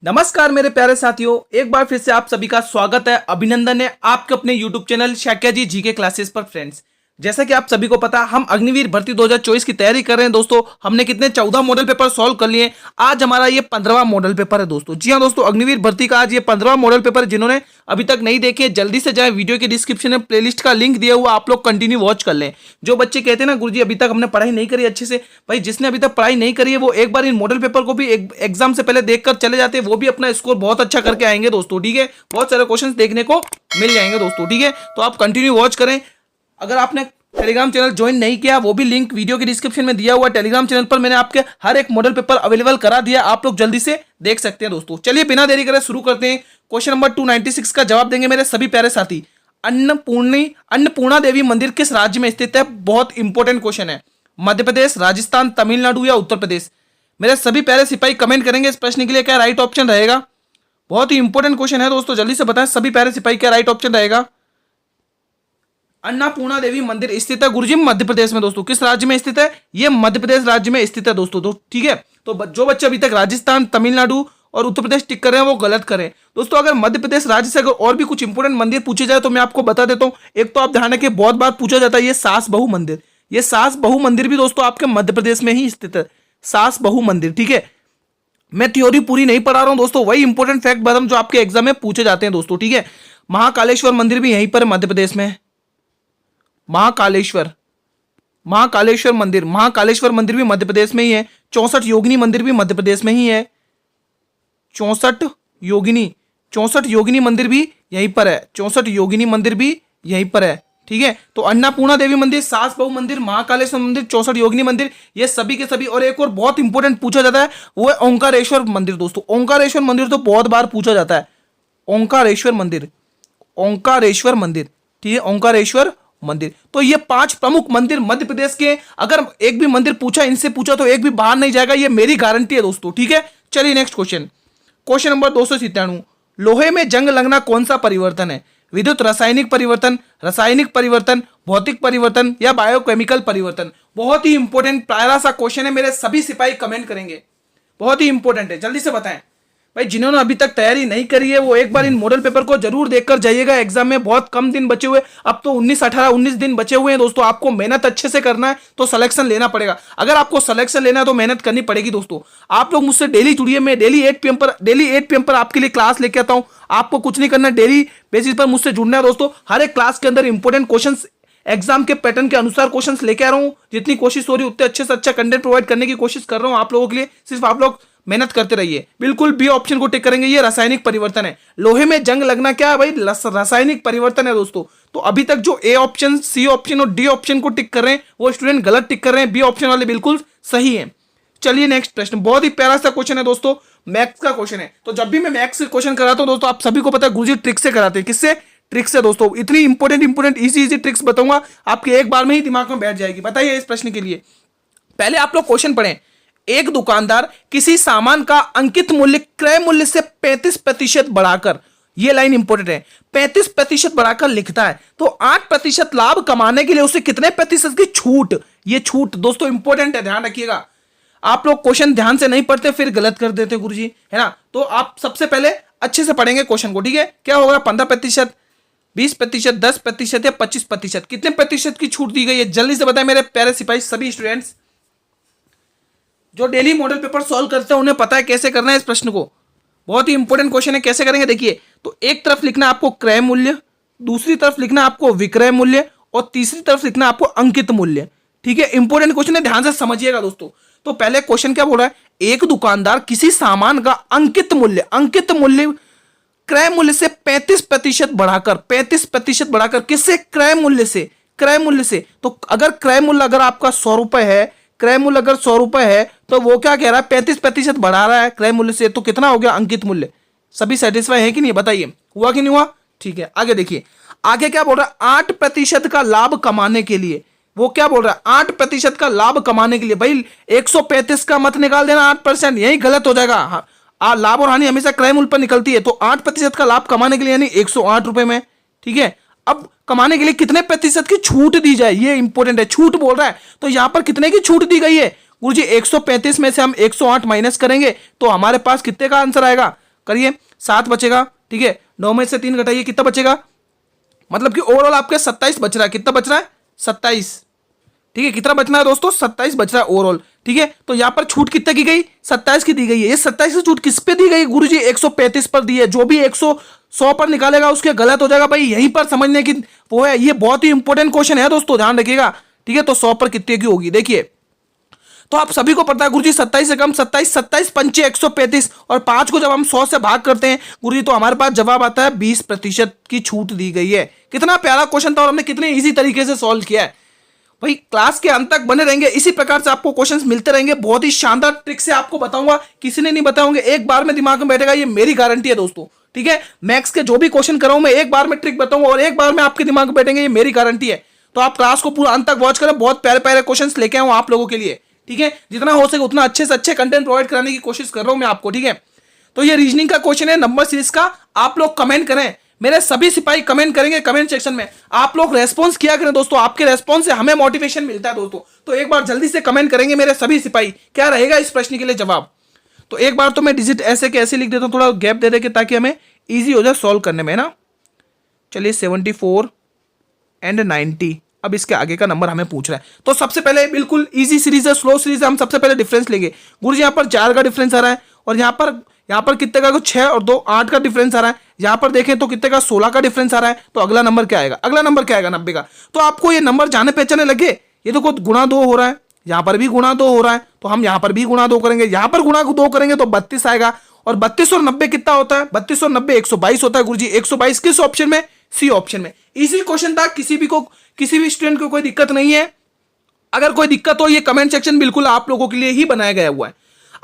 नमस्कार मेरे प्यारे साथियों, एक बार फिर से आप सभी का स्वागत है, अभिनंदन है आपके अपने YouTube चैनल शाक्या जी जीके क्लासेस पर। फ्रेंड्स, जैसा कि आप सभी को पता, हम अग्निवीर भर्ती 2024 की तैयारी कर रहे हैं दोस्तों। हमने कितने 14 मॉडल पेपर सॉल्व कर लिए। आज हमारा ये 15वां मॉडल पेपर है दोस्तों। जी हाँ दोस्तों, अग्निवीर भर्ती का आज ये 15वां मॉडल पेपर। जिन्होंने अभी तक नहीं देखे, जल्दी से जाए, वीडियो के डिस्क्रिप्शन में प्लेलिस्ट का लिंक दिया हुआ, आप लोग कंटिन्यू वॉच कर लें। जो बच्चे कहते हैं ना गुरुजी अभी तक हमने पढ़ाई नहीं करी अच्छे से, भाई जिसने अभी तक पढ़ाई नहीं करी है वो एक बार इन मॉडल पेपर को भी एग्जाम से पहले देखकर चले जाते हैं, वो भी अपना स्कोर बहुत अच्छा करके आएंगे दोस्तों। ठीक है, बहुत सारे क्वेश्चन देखने को मिल जाएंगे दोस्तों। ठीक है, तो आप कंटिन्यू वॉच करें। अगर आपने टेलीग्राम चैनल ज्वाइन नहीं किया, वो भी लिंक वीडियो के डिस्क्रिप्शन में दिया हुआ। टेलीग्राम चैनल पर मैंने आपके हर एक मॉडल पेपर अवेलेबल करा दिया, आप लोग जल्दी से देख सकते हैं दोस्तों। चलिए बिना देरी करे शुरू करते हैं। क्वेश्चन नंबर 296 का जवाब देंगे मेरे सभी प्यारे साथी। अन्नपूर्णा देवी मंदिर किस राज्य में स्थित है? बहुत इंपॉर्टेंट क्वेश्चन है। मध्य प्रदेश, राजस्थान, तमिलनाडु या उत्तर प्रदेश? मेरे सभी प्यारे सिपाही कमेंट करेंगे इस प्रश्न के लिए क्या राइट ऑप्शन रहेगा। बहुत ही इंपॉर्टेंट क्वेश्चन है दोस्तों, जल्दी से बताएं सभी प्यारे सिपाही क्या राइट ऑप्शन रहेगा। अन्नपूर्णा देवी मंदिर स्थित है गुरुजी मध्य प्रदेश में दोस्तों। किस राज्य में स्थित है? ये मध्य प्रदेश राज्य में स्थित है दोस्तों। तो ठीक है, तो जो बच्चे अभी तक राजस्थान, तमिलनाडु और उत्तर प्रदेश टिक कर रहे हैं वो गलत करें दोस्तों। अगर मध्य प्रदेश राज्य से अगर और भी कुछ इंपोर्टेंट मंदिर पूछे जाए तो मैं आपको बता देता हूं। एक तो आप ध्यान रखिए, बहुत बार पूछा जाता है ये सास बहू मंदिर। ये सास बहू मंदिर भी दोस्तों आपके मध्य प्रदेश में ही स्थित है, सास बहू मंदिर। ठीक है, मैं थ्योरी पूरी नहीं पढ़ा रहा हूं दोस्तों, वही इंपोर्टेंट फैक्ट बता जो आपके एग्जाम में पूछे जाते हैं दोस्तों। ठीक है, महाकालेश्वर मंदिर भी यहीं पर मध्य प्रदेश में है। महाकालेश्वर मंदिर भी मध्य प्रदेश में ही है। 64 योगिनी मंदिर भी मध्य प्रदेश में ही है। 64 योगिनी मंदिर भी यहीं पर है। 64 योगिनी मंदिर भी यहीं पर है। ठीक है, तो अन्नपूर्णा देवी मंदिर, सास बहू मंदिर, महाकालेश्वर मंदिर, 64 योगिनी मंदिर, ये सभी के सभी। और एक और बहुत इंपॉर्टेंट पूछा जाता है वो है ओंकारेश्वर मंदिर दोस्तों। ओंकारेश्वर मंदिर तो बहुत बार पूछा जाता है। ओंकारेश्वर मंदिर, ठीक है, ओंकारेश्वर मंदिर। तो ये 5 प्रमुख मंदिर मध्य प्रदेश के। अगर एक भी मंदिर पूछा, इनसे पूछा तो एक भी बाहर नहीं जाएगा, ये मेरी गारंटी है दोस्तों। ठीक है, चलिए नेक्स्ट क्वेश्चन नंबर 297। लोहे में जंग लगना कौन सा परिवर्तन है? विद्युत रासायनिक परिवर्तन, भौतिक परिवर्तन या बायोकेमिकल परिवर्तन? बहुत ही इंपॉर्टेंट प्यारा सा क्वेश्चन है, मेरे सभी सिपाही कमेंट करेंगे। बहुत ही इंपॉर्टेंट है, जल्दी से बताएं भाई। जिन्होंने अभी तक तैयारी नहीं करी है वो एक बार इन मॉडल पेपर को जरूर देखकर जाइएगा। एग्जाम में बहुत कम दिन बचे हुए, अब तो 19 दिन बचे हुए हैं दोस्तों। आपको मेहनत अच्छे से करना है तो सिलेक्शन लेना पड़ेगा। अगर आपको सिलेक्शन लेना है तो मेहनत करनी पड़ेगी दोस्तों। आप लोग मुझसे डेली जुड़िए, मैं डेली 8 PM पर आपके लिए क्लास लेके आता हूँ। आपको कुछ नहीं करना, डेली बेसिस पर मुझसे जुड़ना है दोस्तों। हर एक क्लास के अंदर इंपॉर्टेंट क्वेश्चन, एग्जाम के पैटर्न के अनुसार क्वेश्चंस लेके आ रहा हूं। जितनी कोशिश हो रही है उतने अच्छे से अच्छा कंटेंट प्रोवाइड करने की कोशिश कर रहा हूं आप लोगों के लिए। सिर्फ आप लोग मेहनत करते रहिए। बिल्कुल बी ऑप्शन को टिक करेंगे, ये रासायनिक परिवर्तन है। लोहे में जंग लगना क्या है भाई? रासायनिक परिवर्तन है दोस्तों। तो अभी तक जो ए ऑप्शन, सी ऑप्शन और डी ऑप्शन को टिक कर रहे हैं वो स्टूडेंट गलत टिक कर रहे हैं, बी ऑप्शन वाले बिल्कुल सही है। चलिए नेक्स्ट प्रश्न, बहुत ही प्यारा सा क्वेश्चन है दोस्तों, मैथ्स का क्वेश्चन है। तो जब भी मैं मैथ्स से क्वेश्चन कराता हूं दोस्तों, आप सभी को पता है गुरुजी ट्रिक से कराते हैं। किससे? ट्रिक से दोस्तों। इतनी इंपॉर्टेंट इजी ट्रिक्स बताऊंगा, आपके एक बार में ही दिमाग में बैठ जाएगी। बताइए इस प्रश्न के लिए, पहले आप लोग क्वेश्चन पढ़ें। एक दुकानदार किसी सामान का अंकित मूल्य क्रय मूल्य से 35% बढ़ाकर, यह लाइन इंपॉर्टेंट है, 35% बढ़ाकर लिखता है, तो 8% लाभ कमाने के लिए उसे कितने प्रतिशत की छूट? यह छूट दोस्तों इंपॉर्टेंट है, ध्यान रखिएगा। आप लोग क्वेश्चन ध्यान से नहीं पढ़ते फिर गलत कर देते गुरुजी, है ना। तो आप सबसे पहले अच्छे से पढ़ेंगे क्वेश्चन को। ठीक है, क्या होगा? 15%, 20%, 10% या 25%? कितने प्रतिशत की छूट दी गई है? जल्दी से बताएं मेरे प्यारे सिपाही सभी स्टूडेंट्स। जो डेली मॉडल पेपर सॉल्व करते हैं उन्हें पता है कैसे करना है इस प्रश्न को। बहुत ही इंपॉर्टेंट क्वेश्चन है, कैसे करेंगे देखिए। तो एक तरफ लिखना आपको क्रय मूल्य, दूसरी तरफ लिखना आपको विक्रय मूल्य और तीसरी तरफ लिखना आपको अंकित मूल्य। ठीक है, इंपॉर्टेंट क्वेश्चन है, ध्यान से समझिएगा दोस्तों। तो पहले क्वेश्चन क्या बोल रहा है? एक दुकानदार किसी सामान का अंकित मूल्य क्रय मूल्य से 35% बढ़ाकर किससे? क्रय मूल्य से। तो अगर क्रय मूल्य अगर आपका 100 रुपए है, क्रय मूल्य अगर 100 रुपए है, तो वो क्या कह रहा है? 35% बढ़ा रहा है क्रय मूल्य से, तो कितना हो गया अंकित मूल्य? सभी सेटिस्फाई है कि नहीं? बताइए, हुआ कि नहीं हुआ? ठीक है, आगे देखिए, आगे क्या बोल रहा है? 8% का लाभ कमाने के लिए। वो क्या बोल रहा है? 8% का लाभ कमाने के लिए। भाई 135 का मत निकाल देना, 8% यही गलत हो जाएगा। हाँ, लाभ और हानि हमेशा क्रय मूल्य पर निकलती है। तो 8% का लाभ कमाने के लिए यानी 108 रुपए में। ठीक है, अब कमाने के लिए कितने प्रतिशत की छूट दी जाए, ये इंपॉर्टेंट है। छूट बोल रहा है तो यहां पर कितने की छूट दी गई है गुरुजी? 135 में से हम 108 माइनस करेंगे तो हमारे पास कितने का आंसर आएगा? करिए, 7 बचेगा, ठीक है। 9 में से 3 घटाइए, कितना बचेगा, मतलब कि ओवरऑल आपके 27 बच रहा है। कितना बच रहा है, 27, ठीक है। कितना बचना है दोस्तों, 27 बच रहा है ओवरऑल, ठीक है। तो यहाँ पर छूट कितने की गई, 27 की दी गई है। ये 27 की छूट किस पे दी गई गुरुजी, 135 पर दी है। जो भी 100 पर निकालेगा उसके गलत हो जाएगा भाई, यहीं पर समझने की वो है। ये बहुत ही इंपॉर्टेंट क्वेश्चन है दोस्तों, ध्यान रखिएगा, ठीक है। तो 100 पर कितने की होगी, देखिए। तो आप सभी को पता है गुरुजी 27 से कम 27, 27 पंचे 135, और 5 को जब हम 100 से भाग करते हैं गुरुजी तो हमारे पास जवाब आता है 20% की छूट दी गई है। कितना प्यारा क्वेश्चन था और हमने कितने इजी तरीके से सॉल्व किया है भाई। क्लास के अंत तक बने रहेंगे, इसी प्रकार से आपको क्वेश्चंस मिलते रहेंगे। बहुत ही शानदार ट्रिक से आपको बताऊंगा, किसी ने नहीं बताऊंगे, एक बार में दिमाग में बैठेगा, ये मेरी गारंटी है दोस्तों, ठीक है। मैथ्स के जो भी क्वेश्चन कराऊं मैं एक बार में ट्रिक बताऊंगा और एक बार में आपके दिमाग में बैठेंगे, ये मेरी गारंटी है। तो आप क्लास को पूरा अंत तक वॉच करें, बहुत प्यारे प्यारे क्वेश्चन लेके आऊं आप लोगों के लिए, ठीक है। जितना हो सके उतना अच्छे से अच्छे कंटेंट प्रोवाइड कराने की कोशिश कर रहा हूं मैं आपको, ठीक है। तो ये रीजनिंग का क्वेश्चन है नंबर सीरीज का। आप लोग कमेंट करें, मेरे सभी सिपाही कमेंट करेंगे कमेंट सेक्शन में। आप लोग रेस्पॉन्स किया करें दोस्तों, आपके रेस्पॉन्स से हमें मोटिवेशन मिलता है दोस्तों। तो एक बार जल्दी से कमेंट करेंगे मेरे सभी सिपाही, क्या रहेगा इस प्रश्न के लिए जवाब। तो एक बार तो मैं डिजिट ऐसे के ऐसे लिख देता हूं, थोड़ा गैप दे देके, ताकि हमें ईजी हो जाए सॉल्व करने में ना। चलिए 74 एंड 90, अब इसके आगे का नंबर हमें पूछ रहा है। तो सबसे पहले बिल्कुल इजी सीरीज है, स्लो सीरीज है, हम सबसे पहले डिफरेंस लेंगे। गुरुजी यहाँ पर 4 का डिफरेंस आ रहा है, और यहाँ पर कितने का, 6 और 2 8 का डिफरेंस आ रहा है। यहाँ पर देखें तो कितने का, 16 का डिफरेंस आ रहा है। तो अगला नंबर क्या आएगा, अगला नंबर क्या आएगा, 90 का। तो आपको ये नंबर जाने पहचाने लगे, ये देखो गुणा 2 हो रहा है, यहाँ पर भी गुणा 2 हो रहा है, तो हम यहाँ पर भी गुणा 2 करेंगे, यहाँ पर गुणा 2 करेंगे तो 32 आएगा। और 32 और 90 कितना होता है, 32 और 90 122 होता है गुरुजी। 122 किस ऑप्शन में, सी ऑप्शन में। इसी क्वेश्चन था, किसी भी स्टूडेंट को कोई दिक्कत नहीं है। अगर कोई दिक्कत हो, ये कमेंट सेक्शन बिल्कुल आप लोगों के लिए ही बनाया गया हुआ है।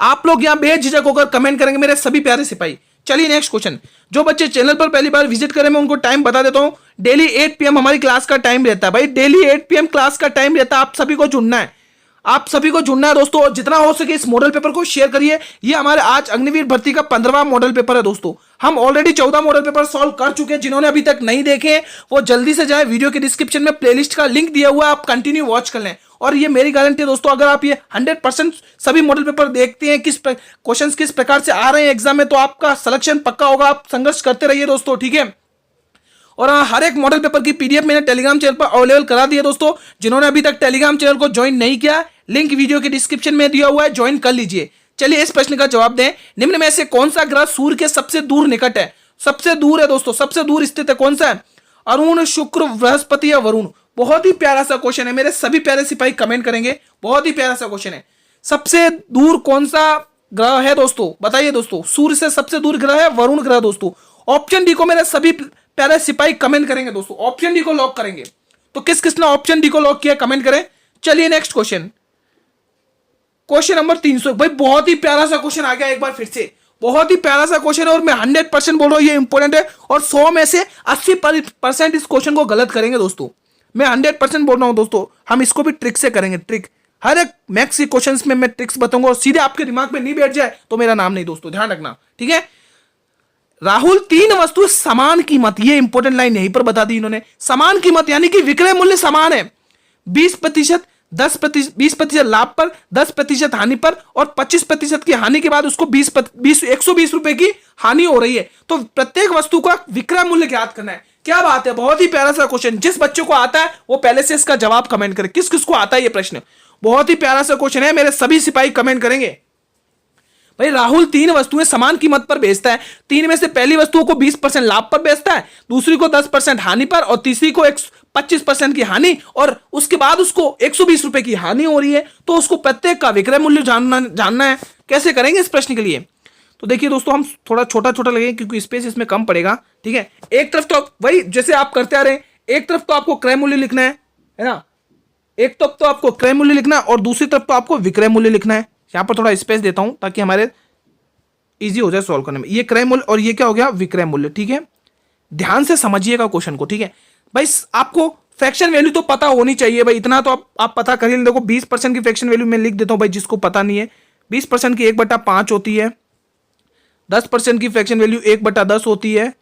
आप लोग यहां बेझिझक होकर कमेंट करेंगे मेरे सभी प्यारे सिपाही। चलिए नेक्स्ट क्वेश्चन। जो बच्चे चैनल पर पहली बार विजिट करें, मैं उनको टाइम बता देता हूं। डेली 8 PM हमारी क्लास का टाइम रहता है भाई, डेली 8 PM क्लास का टाइम रहता है। आप सभी को जुड़ना है, आप सभी को जुड़ना है दोस्तों, और जितना हो सके इस मॉडल पेपर को शेयर करिए। ये हमारे आज अग्निवीर भर्ती का 15वां मॉडल पेपर है दोस्तों। हम ऑलरेडी 14 मॉडल पेपर सॉल्व कर चुके हैं। जिन्होंने अभी तक नहीं देखे वो जल्दी से जाए, वीडियो के डिस्क्रिप्शन में प्लेलिस्ट का लिंक दिया हुआ है, आप कंटिन्यू वॉच कर लें। और ये मेरी गारंटी है दोस्तों, अगर आप ये 100% सभी मॉडल पेपर देखते हैं, क्वेश्चंस किस प्रकार से आ रहे हैं एग्जाम में, तो आपका सिलेक्शन पक्का होगा। आप संघर्ष करते रहिए दोस्तों, ठीक है। और हर एक मॉडल पेपर की पीडीएफ मैंने टेलीग्राम चैनल पर अवेलेबल करा दी है दोस्तों। जिन्होंने अभी तक टेलीग्राम चैनल को ज्वाइन नहीं किया, लिंक वीडियो के डिस्क्रिप्शन में दिया हुआ है, ज्वाइन कर लीजिए। चलिए इस प्रश्न का जवाब दें। निम्न में से कौन सा ग्रह सूर्य के सबसे दूर निकट है, सबसे दूर है दोस्तों, सबसे दूर स्थित है, कौन सा है, अरुण, शुक्र, बृहस्पति या वरुण। बहुत ही प्यारा सा क्वेश्चन है, मेरे सभी प्यारे सिपाही कमेंट करेंगे। बहुत ही प्यारा सा क्वेश्चन है, सबसे दूर कौन सा ग्रह है दोस्तों, बताइए दोस्तों। सूर्य से सबसे दूर ग्रह है वरुण ग्रह दोस्तों। ऑप्शन डी को मेरे सभी प्यारे सिपाही कमेंट करेंगे दोस्तों, ऑप्शन डी को लॉक करेंगे। तो किस किसने ऑप्शन डी को लॉक किया कमेंट करें। चलिए नेक्स्ट क्वेश्चन, क्वेश्चन नंबर 300। भाई बहुत ही प्यारा सा क्वेश्चन आ गया एक बार फिर से, बहुत ही प्यारा सा क्वेश्चन है, और मैं 100% बोल रहा हूं ये इंपॉर्टेंट है। और 100 में से 80% इस क्वेश्चन को गलत करेंगे दोस्तों, मैं 100% बोल रहा हूं दोस्तों। हम इसको भी ट्रिक से करेंगे, ट्रिक। हर एक मैथ्स के क्वेश्चंस में मैं ट्रिक्स बताऊंगा, और सीधे आपके दिमाग में नहीं बैठ जाए तो मेरा नाम नहीं दोस्तों, ध्यान रखना, ठीक है। राहुल, 3 वस्तु समान कीमत, ये इंपॉर्टेंट लाइन यहीं पर बता दी इन्होंने। समान कीमत यानी कि विक्रय मूल्य समान है, 20%, 20% लाभ पर, 10% हानि पर, और 25% की हानि के बाद उसको 120 रुपए की हानि हो रही है। तो प्रत्येक वस्तु का विक्रय मूल्य ज्ञात करना है। क्या बात है, बहुत ही प्यारा सा क्वेश्चन। जिस बच्चे को आता है वो पहले से इसका जवाब कमेंट करे। किस किस को आता है ये प्रश्न, बहुत ही प्यारा सा क्वेश्चन है, मेरे सभी सिपाही कमेंट करेंगे। भाई राहुल 3 वस्तुएं समान कीमत पर बेचता है। 3 में से पहली वस्तु को 20% लाभ पर बेचता है, दूसरी को 10% हानि पर, और तीसरी को 25% की हानि, और उसके बाद उसको 120 रुपए की हानि हो रही है। तो उसको प्रत्येक का विक्रय मूल्य जानना है। कैसे करेंगे इस प्रश्न के लिए, तो देखिए दोस्तों, हम थोड़ा छोटा छोटा लगेंगे क्योंकि स्पेस इसमें कम पड़ेगा, ठीक है। एक तरफ तो वही जैसे आप करते आ रहे हैं, एक तरफ तो आपको क्रय मूल्य लिखना है ना, एक तरफ तो आपको क्रय मूल्य लिखना है और दूसरी तरफ तो आपको विक्रय मूल्य लिखना है। यहां पर थोड़ा स्पेस देता हूं ताकि हमारे इजी हो जाए सॉल्व करने में। ये क्रय मूल्य और ये क्या हो गया, विक्रय मूल्य, ठीक है। ध्यान से समझिएगा क्वेश्चन को, ठीक है भाई। आपको फ्रैक्शन वैल्यू तो पता होनी चाहिए भाई, इतना तो आप पता करिए। देखो 20% की फ्रैक्शन वैल्यू मैं लिख देता हूं भाई, जिसको पता नहीं है। 20% की 1/5 होती है, 10% की फ्रैक्शन वैल्यू 1/10 होती है,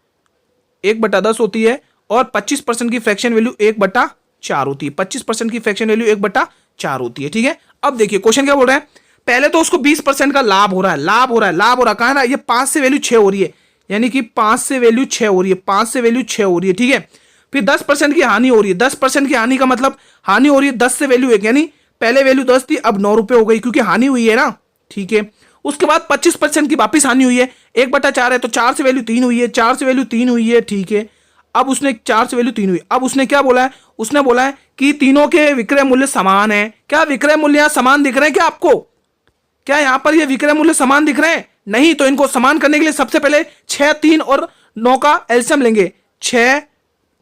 1/10 होती है, और 25% की फ्रैक्शन वैल्यू 1/4 होती है। 25% की फ्रैक्शन वैल्यू 1/4 होती है, ठीक है। अब देखिए क्वेश्चन क्या बोल रहा है, पहले तो उसको 20% का लाभ हो रहा है, लाभ हो रहा है, कहा ना, ये 5 से वैल्यू 6 हो रही है, यानी कि 5 से वैल्यू 6 हो रही है, 5 से वैल्यू 6 हो रही है, ठीक है। फिर 10% की हानि हो रही है, 10% की हानि का मतलब हानि हो रही है 10 से वैल्यू 1, यानी पहले वैल्यू 10 थी अब 9 रुपए हो गई क्योंकि हानि हुई है ना, ठीक है। उसके बाद 25% की वापिस हानि हुई है, 1/4 है तो 4 से वैल्यू 3 हुई है, 4 से वैल्यू 3 हुई है, ठीक है। अब उसने 4 से वैल्यू 3 हुई, अब उसने क्या बोला है, उसने बोला है कि तीनों के विक्रय मूल्य समान है। क्या विक्रय मूल्य यहां समान दिख रहे हैं क्या आपको? क्या यहां पर ये विक्रय मूल्य समान दिख रहे हैं? नहीं। तो इनको समान करने के लिए सबसे पहले 6, 3 और 9 का एलसीएम लेंगे, 6,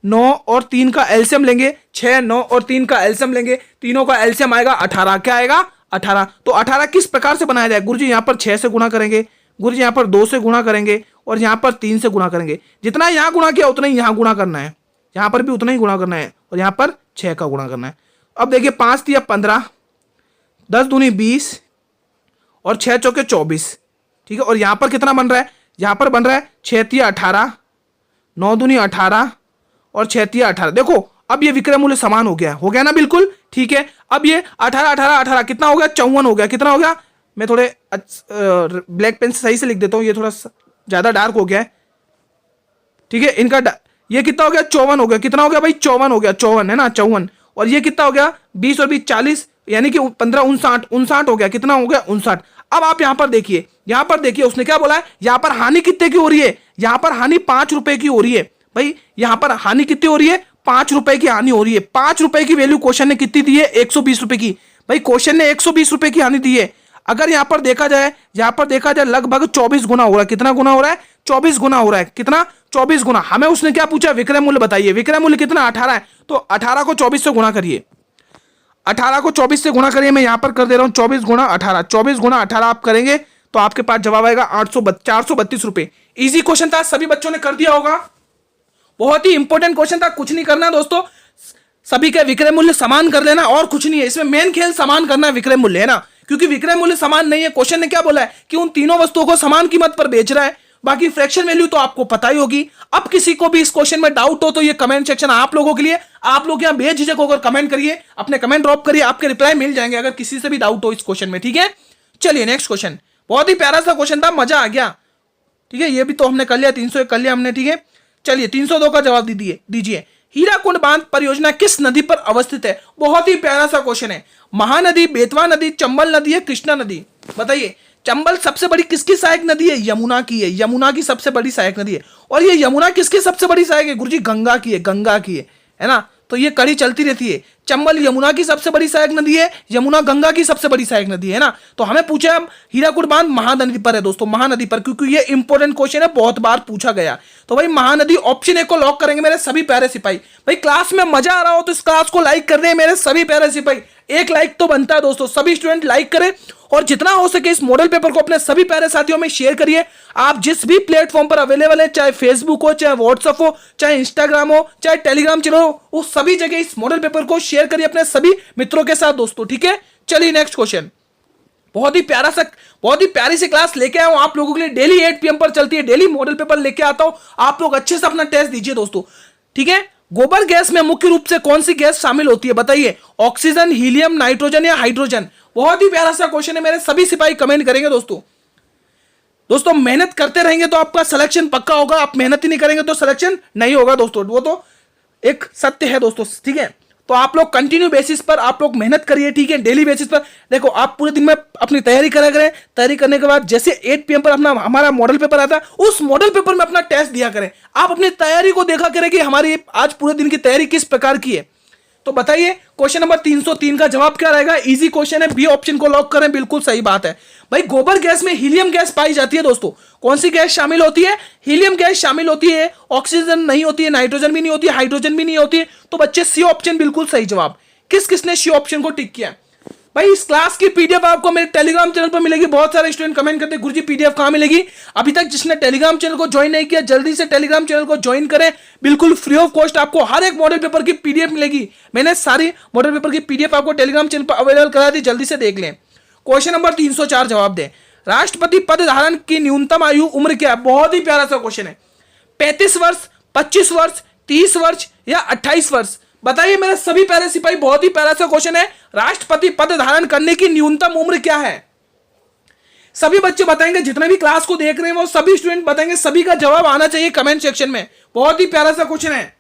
9 और 3 का एलसीएम लेंगे, 6, 9 और 3 का एलसीएम लेंगे, तीनों का एलसीएम आएगा 18। क्या आएगा? 18। तो 18 किस प्रकार से बनाया जाए? गुरुजी यहां पर 6 से गुणा करेंगे, गुरुजी यहां पर 2 से गुणा करेंगे और यहां पर 3 से गुणा करेंगे। जितना यहां गुणा किया उतना ही यहां गुणा करना है, यहां पर भी उतना ही गुणा करना है और यहां पर 6 का गुणा करना है। अब देखिए 5 तिया 15, 10 दूनी 20 और 6 चौके 24, ठीक है। और यहां पर कितना बन रहा है? यहां पर बन रहा है 6 तिया 18, 9 दूनी 18 और 6 तिया 18। देखो अब ये विक्रय मूल्य समान हो गया ना, बिल्कुल ठीक है। अब ये 18 18 18 कितना हो गया? 54 हो गया। कितना हो गया? मैं थोड़े ब्लैक पेन से सही से लिख देता हूं, ये थोड़ा ज्यादा डार्क हो गया है, ठीक है। इनका ये कितना हो गया? 54 हो गया। कितना हो गया भाई? 54 हो गया, 54 है ना, 54। और ये कितना हो गया? 20 और 20 40, यानी कि 15 59 हो गया। कितना हो गया? 59। अब आप यहां पर देखिए, उसने क्या बोला है? यहां पर हानि कितने की हो रही है? यहां पर हानि 5 रुपए की हो रही है भाई। यहां पर हानि कितनी हो रही है? 5 रुपए की हानि हो रही है। 5 रुपए की वैल्यू क्वेश्चन ने कितनी दी है? 120 रुपए की। भाई क्वेश्चन ने 120 रुपए की हानि दी है। अगर यहां पर देखा जाए लगभग 24 गुना हो रहा है। कितना गुना हो रहा है? 24 गुना हो रहा है। कितना? 24 गुना। हमें उसने क्या पूछा? विक्रय मूल्य बताइए। विक्रय मूल्य कितना? 18 है, तो 18 को 24 से गुणा करिए, 18 को 24 से गुणा करिए। मैं यहां पर कर दे रहा हूं 24 गुणा 18, 24 गुणा 18 आप करेंगे तो आपके पास जवाब आएगा 432 रुपए। इजी क्वेश्चन था, सभी बच्चों ने कर दिया होगा। बहुत ही इंपॉर्टेंट क्वेश्चन था, कुछ नहीं करना दोस्तों, सभी के विक्रय मूल्य समान कर लेना और कुछ नहीं है इसमें। मेन खेल समान करना है विक्रय मूल्य, है ना, क्योंकि विक्रय मूल्य समान नहीं है। क्वेश्चन ने क्या बोला है कि उन तीनों वस्तुओं को समान कीमत पर बेच रहा है। बाकी फ्रैक्शन वैल्यू तो आपको पता ही होगी। अब किसी को भी इस क्वेश्चन में डाउट हो तो ये कमेंट सेक्शन आप लोगों के लिए, आप लोग यहां बेझिझक होकर कमेंट करिए, अपने कमेंट ड्रॉप करिए, आपके रिप्लाई मिल जाएंगे अगर किसी से भी डाउट हो इस क्वेश्चन में, ठीक है। चलिए नेक्स्ट क्वेश्चन, बहुत ही प्यारा सा क्वेश्चन था, मजा आ गया, ठीक है। ये भी तो हमने कर लिया, 301 कर लिया हमने, ठीक है। चलिए 302 का जवाब दीजिए। हीराकुंड बांध परियोजना किस नदी पर अवस्थित है? बहुत ही प्यारा सा क्वेश्चन है। महानदी, बेतवा नदी, चंबल नदी है, कृष्णा नदी? बताइए। चंबल सबसे बड़ी किसकी सहायक नदी है? यमुना की है, यमुना की सबसे बड़ी सहायक नदी है। और ये यमुना किसकी सबसे बड़ी सहायक है? गुरुजी गंगा की है, गंगा की है ना। तो ये कड़ी चलती रहती है। चंबल यमुना की सबसे बड़ी सहायक नदी है, यमुना गंगा की सबसे बड़ी सहायक नदी है ना। तो हमें पूछा है हीराकुंड बांध महानदी पर है दोस्तों, महानदी पर, क्योंकि ये इंपॉर्टेंट क्वेश्चन है, बहुत बार पूछा गया। तो भाई महानदी, ऑप्शन ए को लॉक करेंगे मेरे सभी प्यारे सिपाही। भाई क्लास में मजा आ रहा हो तो इस क्लास को लाइक कर दें मेरे सभी प्यारे सिपाही। एक लाइक तो बनता है दोस्तों, सभी स्टूडेंट लाइक करें और जितना हो सके इस मॉडल पेपर को अपने सभी प्यारे साथियों में शेयर करिए। आप जिस भी प्लेटफॉर्म पर अवेलेबल है, चाहे फेसबुक हो, चाहे व्हाट्सएप हो, चाहे इंस्टाग्राम हो, चाहे टेलीग्राम चैनल हो, वो सभी जगह इस मॉडल पेपर को शेयर करिए अपने सभी मित्रों के साथ दोस्तों, ठीक है। चलिए नेक्स्ट क्वेश्चन, बहुत ही प्यारी सी क्लास लेके आया हूं आप लोगों के लिए। डेली 8 PM पर चलती है, डेली मॉडल पेपर लेके आता हूं। आप लोग अच्छे से अपना टेस्ट दीजिए दोस्तों, ठीक है। गोबर गैस में मुख्य रूप से कौन सी गैस शामिल होती है? बताइए। ऑक्सीजन, हीलियम, नाइट्रोजन या हाइड्रोजन? बहुत ही प्यारा सा क्वेश्चन है, मेरे सभी सिपाही कमेंट करेंगे दोस्तों मेहनत करते रहेंगे तो आपका सिलेक्शन पक्का होगा, आप मेहनत ही नहीं करेंगे तो सिलेक्शन नहीं होगा दोस्तों, वो तो एक सत्य है दोस्तों, ठीक है। तो आप लोग कंटिन्यू बेसिस पर आप लोग मेहनत करिए, ठीक है, डेली बेसिस पर। देखो आप पूरे दिन में अपनी तैयारी करा करें, तैयारी करने के बाद जैसे 8 PM पर अपना हमारा मॉडल पेपर आता है, उस मॉडल पेपर में अपना टेस्ट दिया करें। आप अपनी तैयारी को देखा करें कि हमारी आज पूरे दिन की तैयारी किस प्रकार की है। तो बताइए क्वेश्चन नंबर 303 का जवाब क्या रहेगा? इजी क्वेश्चन है, बी ऑप्शन को लॉक करें, बिल्कुल सही बात है भाई। गोबर गैस में हीलियम गैस पाई जाती है दोस्तों। कौन सी गैस शामिल होती है? हीलियम गैस शामिल होती है, ऑक्सीजन नहीं होती है, नाइट्रोजन भी नहीं होती है, हाइड्रोजन भी नहीं होती है। तो बच्चे सी ऑप्शन बिल्कुल सही जवाब। किसने सी ऑप्शन को टिक किया? भाई इस क्लास की पीडीएफ आपको मेरे टेलीग्राम चैनल पर मिलेगी। बहुत सारे स्टूडेंट कमेंट करते हैं गुरुजी पीडीएफ कहां मिलेगी? अभी तक जिसने टेलीग्राम चैनल को ज्वाइन नहीं किया जल्दी से टेलीग्राम चैनल को ज्वाइन करें, बिल्कुल फ्री ऑफ कॉस्ट आपको हर एक मॉडल पेपर की पीडीएफ मिलेगी। मैंने सारी मॉडल पेपर की पीडीएफ आपको टेलीग्राम चैनल पर अवेलेबल करा दी, जल्दी से देख लें। क्वेश्चन नंबर 304 जवाब दें। राष्ट्रपति पद धारण की न्यूनतम आयु उम्र क्या है? बहुत ही प्यारा सा क्वेश्चन है। 35 वर्ष, 25 वर्ष, 30 वर्ष या 28 वर्ष? बताइए मेरे सभी प्यारे सिपाही, बहुत ही प्यारा सा क्वेश्चन है। राष्ट्रपति पद धारण करने की न्यूनतम उम्र क्या है? सभी बच्चे बताएंगे, जितने भी क्लास को देख रहे हैं वो सभी स्टूडेंट बताएंगे, सभी का जवाब आना चाहिए कमेंट सेक्शन में। बहुत ही प्यारा सा क्वेश्चन है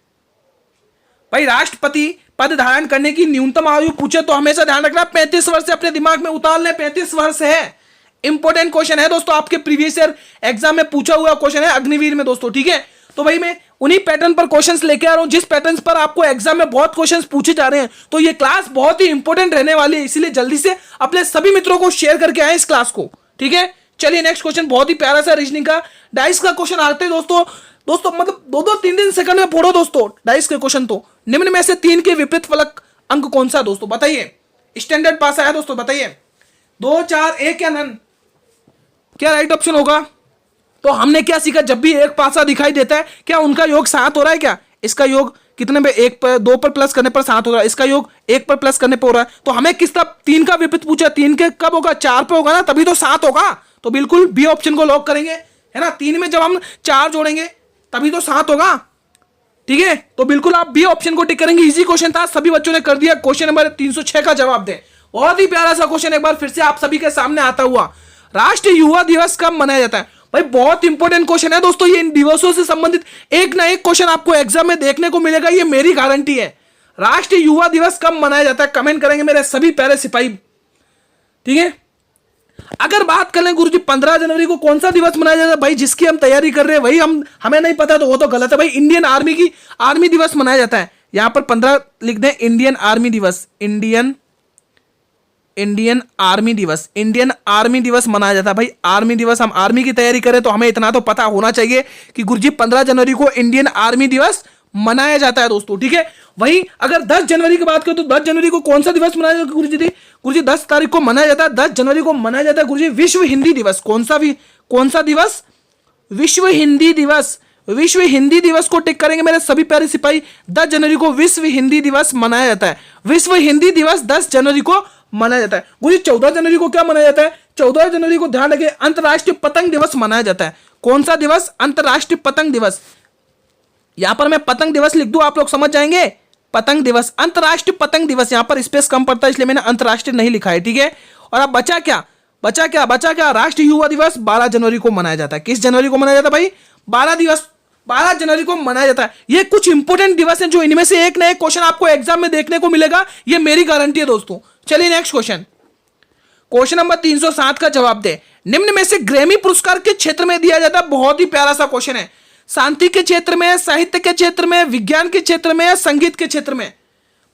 भाई। राष्ट्रपति पद धारण करने की न्यूनतम आयु पूछे तो हमेशा ध्यान रखना 35 वर्ष से अपने दिमाग में उतार लें, 35 वर्ष है। इंपॉर्टेंट क्वेश्चन है दोस्तों, आपके प्रीवियस ईयर एग्जाम में पूछा हुआ क्वेश्चन है अग्निवीर में दोस्तों, ठीक है। तो भाई मैं उन्हीं पैटर्न पर क्वेश्चंस लेके आ रहा हूं जिस पैटर्न पर आपको एग्जाम में बहुत क्वेश्चंस पूछे जा रहे हैं। तो ये क्लास बहुत ही इंपॉर्टेंट रहने वाली है, इसीलिए जल्दी से अपने सभी मित्रों को शेयर करके आए इस क्लास को, ठीक है। चलिए नेक्स्ट क्वेश्चन, बहुत ही प्यारा सा रीजनिंग का डाइस का क्वेश्चन आते हैं दोस्तों मतलब 2-3 सेकंड में पढ़ो दोस्तों डाइस के क्वेश्चन। तो निम्न में से 3 के विपरीत फलक अंक कौन सा दोस्तों, बताइए। स्टैंडर्ड पास आया दोस्तों, बताइए 2, 4, 1 या नन, क्या राइट ऑप्शन होगा। तो हमने क्या सीखा, जब भी एक पासा दिखाई देता है क्या उनका योग 7 हो रहा है क्या, इसका योग कितने पे 1 पर 2 पर प्लस करने पर 7 हो रहा है, इसका योग 1 पर प्लस करने पर हो रहा है। तो हमें किस तरह 3 का विपरीत पूछा, 3 के कब होगा, 4 पे होगा ना, तभी तो 7 होगा। तो बिल्कुल बी ऑप्शन को लॉक करेंगे, है ना। 3 में जब हम 4 जोड़ेंगे तभी तो 7 होगा, ठीक है। तो बिल्कुल आप बी ऑप्शन को टिक करेंगे। इजी क्वेश्चन था, सभी बच्चों ने कर दिया। क्वेश्चन नंबर 306 का जवाब दें। बहुत ही प्यारा सा क्वेश्चन एक बार फिर से आप सभी के सामने आता हुआ। राष्ट्रीय युवा दिवस कब मनाया जाता है भाई, बहुत इंपॉर्टेंट क्वेश्चन है दोस्तों। ये इन दिवसों से संबंधित एक ना एक क्वेश्चन आपको एग्जाम में देखने को मिलेगा, ये मेरी गारंटी है। राष्ट्रीय युवा दिवस कब मनाया जाता है, कमेंट करेंगे मेरे सभी प्यारे सिपाही, ठीक है। अगर बात कर लें गुरुजी 15 जनवरी को कौन सा दिवस मनाया जाता है भाई, जिसकी हम तैयारी कर रहे हैं वही हमें नहीं पता तो वो तो गलत है भाई। इंडियन आर्मी दिवस मनाया जाता है, यहां पर 15 लिख दें, इंडियन आर्मी दिवस, इंडियन आर्मी दिवस मनाया जाता है भाई। आर्मी दिवस, हम आर्मी की तैयारी करें तो हमें इतना तो पता होना चाहिए कि गुरुजी 15 जनवरी को इंडियन आर्मी दिवस मनाया जाता है दोस्तों, ठीक है। वही अगर 10 जनवरी की बात करें तो 10 जनवरी को कौन सा दिवस मनाया जाता है गुरुजी 10 तारीख को मनाया जाता है, 10 जनवरी को मनाया जाता है गुरुजी विश्व हिंदी दिवस। कौन सा दिवस, विश्व हिंदी दिवस। विश्व हिंदी दिवस को टिक करेंगे मेरे सभी प्यारे सिपाही। 10 जनवरी को विश्व हिंदी दिवस मनाया जाता है। विश्व हिंदी दिवस 10 जनवरी को मनाया जाता है। गुरुजी 14 जनवरी को क्या मनाया जाता है, 14 जनवरी को ध्यान रखिए अंतरराष्ट्रीय पतंग दिवस मनाया जाता है। कौन सा दिवस, अंतरराष्ट्रीय पतंग दिवस। यहां पर मैं पतंग दिवस लिख दूं, आप लोग समझ जाएंगे। पतंग दिवस, अंतरराष्ट्रीय पतंग दिवस, यहां पर स्पेस कम पड़ता है इसलिए मैंने अंतरराष्ट्रीय नहीं लिखा है, ठीक है। और अब बचा क्या, राष्ट्रीय युवा दिवस 12 जनवरी को मनाया जाता है। किस जनवरी को मनाया जाता है भाई, 12 जनवरी को मनाया जाता है। ये कुछ इंपोर्टेंट दिवस हैं जो इनमें से एक ना एक क्वेश्चन आपको एग्जाम में देखने को मिलेगा, ये मेरी गारंटी है दोस्तों। चलिए नेक्स्ट क्वेश्चन नंबर 307 का जवाब दे। निम्न में से ग्रैमी पुरस्कार के क्षेत्र में दिया जाता है, बहुत ही प्यारा सा क्वेश्चन है। शांति के क्षेत्र में, साहित्य के क्षेत्र में, विज्ञान के क्षेत्र में या संगीत के क्षेत्र में।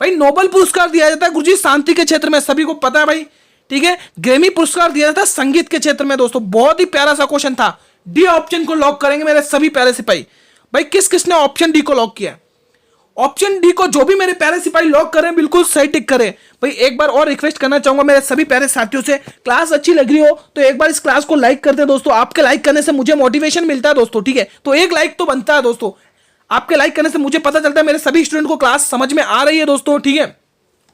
भाई नोबेल पुरस्कार दिया जाता है गुरुजी शांति के क्षेत्र में, सभी को पता है भाई, ठीक है। ग्रैमी पुरस्कार दिया जाता है संगीत के क्षेत्र में दोस्तों। बहुत ही प्यारा सा क्वेश्चन था। डी ऑप्शन को लॉक करेंगे मेरे सभी प्यारे सिपाही। भाई किसने ऑप्शन डी को लॉक किया, ऑप्शन डी को जो भी मेरे प्यारे सिपाही लॉक करें बिल्कुल सही टिक करें। भाई एक बार और रिक्वेस्ट करना चाहूंगा मेरे सभी प्यारे साथियों से, क्लास अच्छी लग रही हो तो एक बार इस क्लास को लाइक कर दे दोस्तों। आपके लाइक करने से मुझे मोटिवेशन मिलता है दोस्तों, ठीक है। तो एक लाइक तो बनता है दोस्तों, आपके लाइक करने से मुझे पता चलता है मेरे सभी स्टूडेंट को क्लास समझ में आ रही है दोस्तों, ठीक है।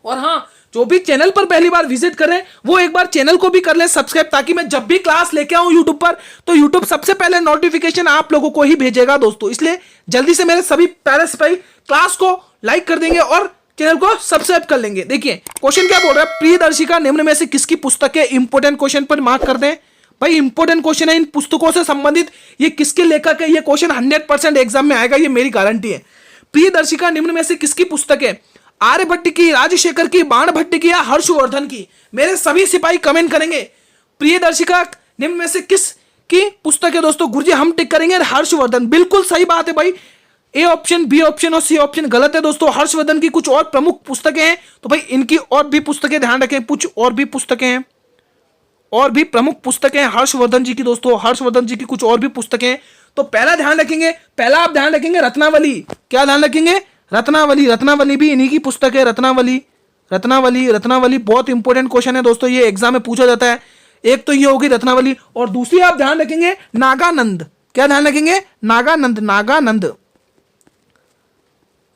और हाँ, जो भी चैनल पर पहली बार विजिट कर रहे हैं वो एक बार चैनल को भी कर ले सब्सक्राइब, ताकि मैं जब भी क्लास लेके आऊं यूट्यूब पर तो यूट्यूब सबसे पहले नोटिफिकेशन आप लोगों को ही भेजेगा दोस्तों। इसलिए जल्दी से मेरे सभी प्यारे सिपाही क्लास को लाइक कर देंगे और चैनल को सब्सक्राइब कर लेंगे। देखिए क्वेश्चन क्या बोल रहा है, प्रियदर्शिका निम्न में से किसकी पुस्तक है। इंपोर्टेंट क्वेश्चन पर मार्क कर दें भाई, इंपोर्टेंट क्वेश्चन है। इन पुस्तकों से संबंधित ये किसके लेखक है, ये क्वेश्चन 100% एग्जाम में आएगा, ये मेरी गारंटी है। प्रियदर्शिका निम्न में से किसकी पुस्तक है, आर्यभट्ट की, राजशेखर की, बाणभट्ट की या हर्षवर्धन की। मेरे सभी सिपाही कमेंट करेंगे प्रियदर्शिका निम्न में से किस की पुस्तक है दोस्तों। गुरुजी हम टिक करेंगे हर्षवर्धन, बिल्कुल सही बात है भाई। ए ऑप्शन, बी ऑप्शन और सी ऑप्शन गलत है दोस्तों। हर्षवर्धन की कुछ और प्रमुख पुस्तकें हैं तो भाई इनकी और भी पुस्तकें ध्यान रखें, कुछ और भी पुस्तकें हैं, और भी प्रमुख पुस्तकें हैं हर्षवर्धन जी की दोस्तों। हर्षवर्धन जी की कुछ और भी पुस्तकें हैं। तो पहला ध्यान रखेंगे, पहला आप ध्यान रखेंगे रत्नावली। क्या ध्यान रखेंगे, रत्नावली। रत्नावली भी इन्हीं की पुस्तक है, रत्नावली बहुत इंपॉर्टेंट क्वेश्चन है दोस्तों, ये एग्जाम में पूछा जाता है। एक तो ये होगी रत्नावली और दूसरी आप ध्यान रखेंगे नागानंद। क्या ध्यान रखेंगे,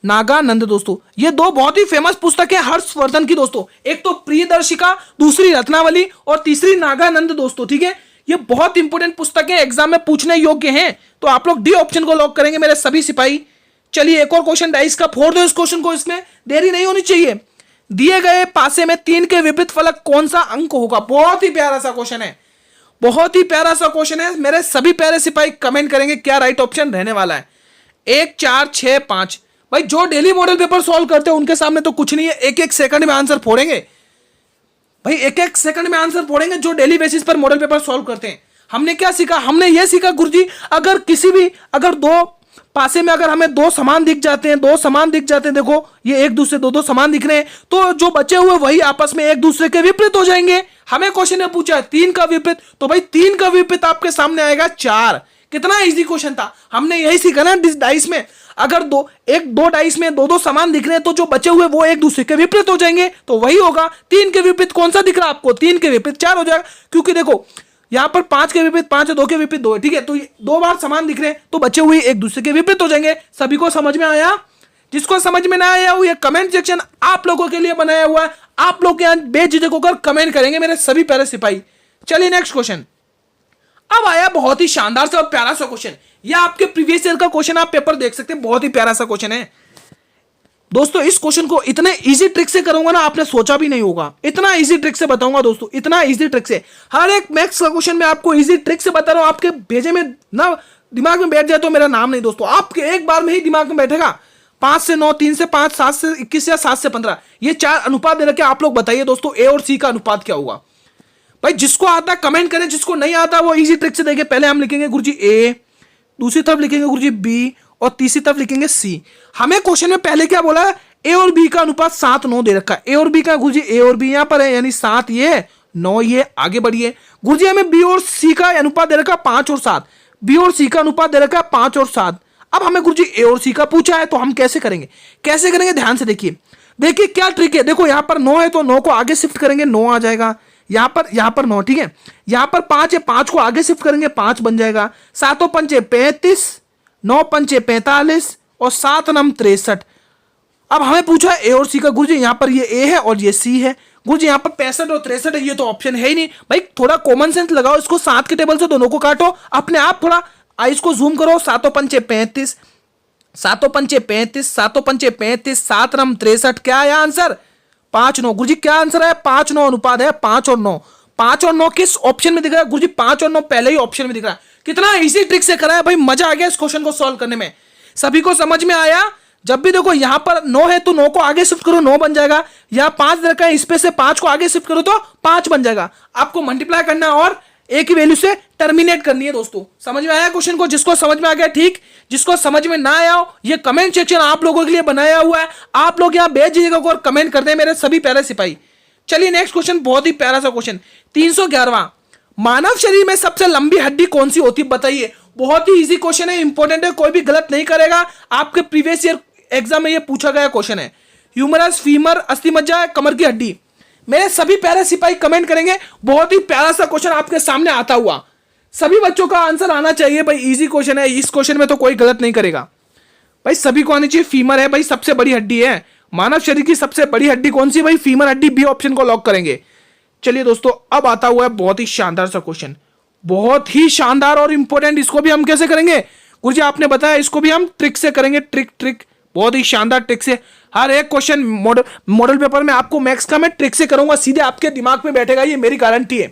नागानंद दोस्तों। ये दो बहुत ही फेमस पुस्तक है हर्षवर्धन की दोस्तों, एक तो प्रियदर्शिका, दूसरी रत्नावली और तीसरी नागानंद दोस्तों, ठीक है। ये बहुत इंपॉर्टेंट पुस्तकें एग्जाम में पूछने योग्य हैं, तो आप लोग डी ऑप्शन को लॉक करेंगे मेरे सभी सिपाही। चलिए एक और क्वेश्चन डाइस का फोड़ दो इस क्वेश्चन को, इसमें देरी नहीं होनी चाहिए। दिए गए पासे में 3 के विपरीत फलक कौन सा अंक होगा। बहुत ही प्यारा सा क्वेश्चन है, बहुत ही प्यारा सा क्वेश्चन है। मेरे सभी प्यारे सिपाही कमेंट करेंगे क्या राइट ऑप्शन रहने वाला है। 1, 4, 6, 5। भाई जो डेली मॉडल पेपर सॉल्व करते हैं उनके सामने तो कुछ नहीं है, एक एक सेकंड में आंसर फोड़ेंगे भाई, एक एक सेकंड में आंसर फोड़ेंगे जो डेली बेसिस पर मॉडल पेपर सॉल्व करते हैं। हमने क्या सीखा? हमने यह सीखा गुरुजी, अगर किसी भी अगर दो पासे में अगर हमें दो समान दिख जाते हैं, देखो ये एक दूसरे दो समान दिख रहे हैं, तो जो बचे हुए वही आपस में एक दूसरे के विपरीत हो जाएंगे। हमें क्वेश्चन ने पूछा है 3 का विपरीत, तो भाई 3 का विपरीत आपके सामने आएगा 4। कितना इजी क्वेश्चन था। हमने यही सीखा ना डाइस में, अगर दो डाइस में दो समान दिख रहे हैं तो जो बचे हुए वो एक दूसरे के विपरीत हो जाएंगे, तो वही होगा। 3 के विपरीत कौन सा दिख रहा है आपको? 3 के विपरीत 4 हो जाएगा, क्योंकि देखो यहां पर 5 के विपरीत 5 है, 2 के विपरीत 2 है, ठीक है। तो 2 बार समान दिख रहे हैं तो बचे हुए एक दूसरे के विपरीत हो जाएंगे। सभी को समझ में आया? जिसको समझ में ना आया वो ये कमेंट सेक्शन आप लोगों के लिए बनाया हुआ है, आप लोग यहां बेझिझक होकर कमेंट करेंगे मेरे सभी प्यारे सिपाही। चलिए नेक्स्ट क्वेश्चन। अब आया बहुत ही शानदार सा और प्यारा सा क्वेश्चन। यह आपके प्रीवियस ईयर का क्वेश्चन, आप पेपर देख सकते हैं, बहुत ही प्यारा सा क्वेश्चन है दोस्तों। इस क्वेश्चन को इतने इजी ट्रिक से करूंगा ना, आपने सोचा भी नहीं होगा। इतना इजी ट्रिक से बताऊंगा दोस्तों, इतना इजी ट्रिक से। हर एक मैथ्स का क्वेश्चन मैं आपको इजी ट्रिक से बता रहा हूं, आपके भेजे में ना दिमाग में बैठ जाए तो मेरा नाम नहीं दोस्तों, आपके एक बार में ही दिमाग में बैठेगा। 5 से 9, 3 से 5, 7 से 21 या 7 से 15, ये 4 अनुपात दे रखे। आप लोग बताइए दोस्तों ए और सी का अनुपात क्या होगा? भाई जिसको आता कमेंट करें, जिसको नहीं आता वो इजी ट्रिक से देखे। पहले हम लिखेंगे गुरुजी ए, दूसरी तरफ लिखेंगे गुरुजी बी, और तीसरी तरफ लिखेंगे सी। हमें क्वेश्चन में पहले क्या बोला है? ए और बी का अनुपात 7, 9 दे रखा है। ए और बी का गुरुजी, ए और बी यहां पर है, यानी 7 ये 9 ये। आगे बढ़िए गुरुजी, हमें बी और सी का अनुपात दे रखा है 5 और 7। बी और सी का अनुपात दे रखा है 5 और 7। अब हमें गुरुजी ए और सी का पूछा है, तो हम कैसे करेंगे? ध्यान से देखिए क्या ट्रिक है। देखो यहां पर 9 है तो 9 को आगे शिफ्ट करेंगे, 9 आ जाएगा। यहां पर 9, ठीक है। यहां पर 5 है, 5 को आगे शिफ्ट करेंगे, 5 बन जाएगा। 7 पंचे 35, 9 पंचे 45 और 7 नम 63। अब हमें पूछा है ए और सी का। गुरुजी यहां पर ये ए है और ये सी है। गुरुजी यहां पर 65 और 63 है, ये तो ऑप्शन है ही नहीं। भाई थोड़ा कॉमन सेंस लगाओ, इसको 7 के टेबल से दोनों को काटो, अपने आप थोड़ा इसको जूम करो। 7 पंचे 35, 7 पंचे 35, 7 पंचे 35, 7 नम 63। क्या आया आंसर? 5, 9। गुरुजी क्या आंसर है? 5, 9 अनुपात है, 5 और 9। 5 और 9 किस ऑप्शन में दिख रहा है? गुरुजी 5 और 9 पहले ही ऑप्शन में दिख रहा है। कितना इजी ट्रिक से करा है भाई, मजा आ गया इस क्वेश्चन को सॉल्व करने में। सभी को समझ में आया? जब भी देखो यहां पर 9 है तो 9 को आगे शिफ्ट करो, 9 बन जाएगा। यहां 5 रखा है, इस पे से 5 को आगे शिफ्ट करो तो 5 बन जाएगा। आपको मल्टीप्लाई करना है और एक ही वैल्यू से टर्मिनेट करनी है दोस्तों। समझ में आया क्वेश्चन को? जिसको समझ में आ गया ठीक, जिसको समझ में ना आया हो, ये कमेंट सेक्शन आप लोगों के लिए बनाया हुआ है, आप लोग यहां बेझिझक होकर कमेंट करते हैं मेरे सभी प्यारे सिपाही। चलिए नेक्स्ट क्वेश्चन, बहुत ही प्यारा सा क्वेश्चन। 311वां, मानव शरीर में सबसे लंबी हड्डी कौन सी होती है बताइए? बहुत ही इजी क्वेश्चन है, इंपॉर्टेंट है, कोई भी गलत नहीं करेगा। आपके प्रीवियस ईयर एग्जाम में ये पूछा गया क्वेश्चन है। ह्यूमरस, फीमर, अस्थिमज्जा, कमर की हड्डी। मेरे सभी प्यारे सिपाही कमेंट करेंगे। बहुत ही प्यारा सा क्वेश्चन आपके सामने आता हुआ, सभी बच्चों का आंसर आना चाहिए भाई। इजी क्वेश्चन है, इस क्वेश्चन में तो कोई गलत नहीं करेगा भाई, सभी को आनी चाहिए। फीमर है भाई, सबसे बड़ी हड्डी है। मानव शरीर की सबसे बड़ी हड्डी कौन सी? भाई फीमर हड्डी, बी ऑप्शन को लॉक करेंगे। चलिए दोस्तों, अब आता हुआ है बहुत ही शानदार सा क्वेश्चन, बहुत ही शानदार और इंपॉर्टेंट। इसको भी हम कैसे करेंगे गुरुजी? आपने बताया इसको भी हम ट्रिक से करेंगे, ट्रिक बहुत ही शानदार ट्रिक से। हर एक क्वेश्चन मॉडल पेपर में आपको मैथ्स का मैं ट्रिक से करूंगा, सीधे आपके दिमाग में बैठेगा, ये मेरी गारंटी है,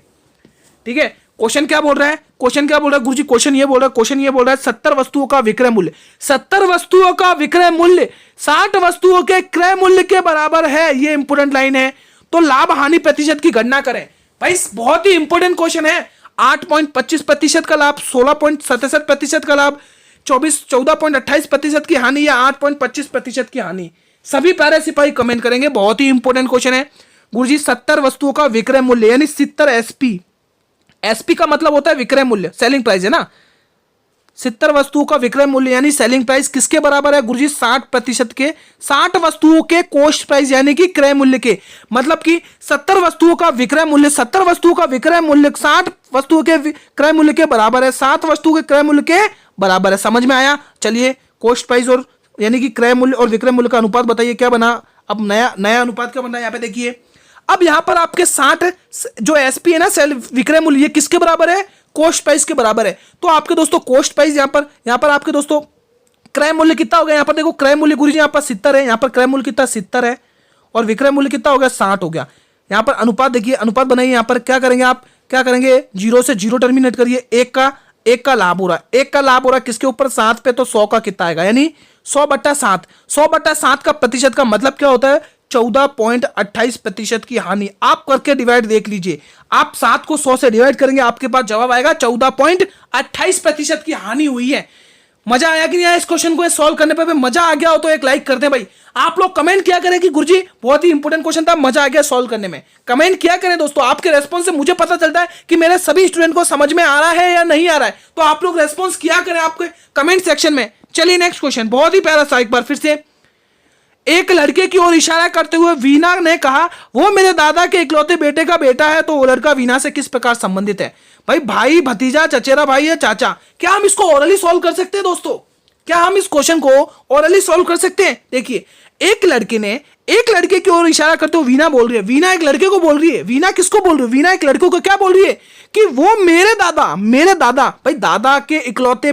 ठीक है। क्वेश्चन क्या बोल रहा है गुरुजी? क्वेश्चन ये बोल रहा है 70 वस्तुओं का विक्रय मूल्य, 70 वस्तुओं का विक्रय मूल्य 60 वस्तुओं के क्रय मूल्य के बराबर है। ये इंपोर्टेंट लाइन है। तो लाभ हानि प्रतिशत की गणना करें। भाई बहुत ही इंपोर्टेंट क्वेश्चन है। 8.25% का लाभ, 16.67% का लाभ, 14.28% की हानि या 8.25% की हानि। सभी प्यारे सिपाही कमेंट करेंगे। बहुत ही इंपॉर्टेंट क्वेश्चन है गुरुजी। 70 वस्तुओं का विक्रय मूल्य यानी 70 एसपी, एसपी का मतलब होता है विक्रय मूल्य, सेलिंग प्राइस है ना। 70 वस्तुओं का विक्रय मूल्य यानी सेलिंग प्राइस किसके बराबर है गुरुजी? 60% के, 60 वस्तुओं के कॉस्ट प्राइस यानी कि क्रय मूल्य के। मतलब कि 70 वस्तुओं का विक्रय मूल्य, 70 वस्तुओं का विक्रय मूल्य 60 वस्तुओं के क्रय मूल्य के बराबर है, 7 वस्तुओं के क्रय मूल्य के बराबर है। समझ में आया? चलिए कॉस्ट प्राइस और यानी कि क्रय मूल्य और विक्रय मूल्य का अनुपात बताइए क्या बना। अब नया अनुपात क्या बन रहा है यहाँ पे देखिए। अब यहां पर आपके 60 जो एसपी है ना, सेल विक्रय मूल्य, ये किसके बराबर है? कॉस्ट प्राइस के बराबर है। तो आपके दोस्तों कॉस्ट प्राइस यहां पर आपके दोस्तों क्रय मूल्य कितना हो गया? यहां पर देखो क्रय मूल्य गुरुजी यहां पर 70 है, यहां पर क्रय मूल्य कितना 70 है और विक्रय मूल्य कितना हो गया? 60 हो गया। यहां पर अनुपात देखिए, अनुपात बनाइए। यहां पर क्या करेंगे आप? क्या करेंगे, 0 से 0 टर्मिनेट करिए, एक का लाभ हो रहा है, एक का लाभ हो रहा है किसके ऊपर, 7 पे, तो 100 का कितना आएगा, यानी 100/7। 100/7 का प्रतिशत का मतलब क्या होता है, 14.28% की हानि। आप करके डिवाइड देख लीजिए, आप 7 को 100 से डिवाइड करेंगे, आपके पास जवाब आएगा 14.28% की हानि हुई है। मजा आया कि नहीं आया इस क्वेश्चन को सॉल्व करने पे? मजा आ गया हो तो एक लाइक कर दे भाई। आप लोग कमेंट किया करें कि गुरुजी बहुत ही इंपॉर्टेंट क्वेश्चन था, मजा आ गया सॉल्व करने में। कमेंट किया करें दोस्तों, आपके रेस्पॉन्स से मुझे पता चलता है कि मेरे सभी स्टूडेंट को समझ में आ रहा है या नहीं आ रहा है। तो आप लोग रेस्पॉन्स किया करें आपके कमेंट सेक्शन में। चलिए नेक्स्ट क्वेश्चन, बहुत ही प्यारा सा, एक बार फिर से। एक लड़के की ओर इशारा करते हुए वीना ने कहा, वो मेरे दादा के इकलौते बेटे का बेटा है। तो वो लड़का वीना से किस प्रकार संबंधित है? भाई, भाई, भतीजा, चचेरा भाई या चाचा। क्या हम इसको ओरली सॉल्व कर सकते हैं दोस्तों? क्या हम इस क्वेश्चन को ओरली सॉल्व कर सकते हैं? देखिए, एक लड़के ने एक लड़के की ओर इशारा करते हुए वीना बोल रही है, वीना एक लड़के को बोल रही है। वीना किसको बोल रही है? वीना एक लड़के को क्या बोल रही है कि वो मेरे दादा, भाई दादा के इकलौते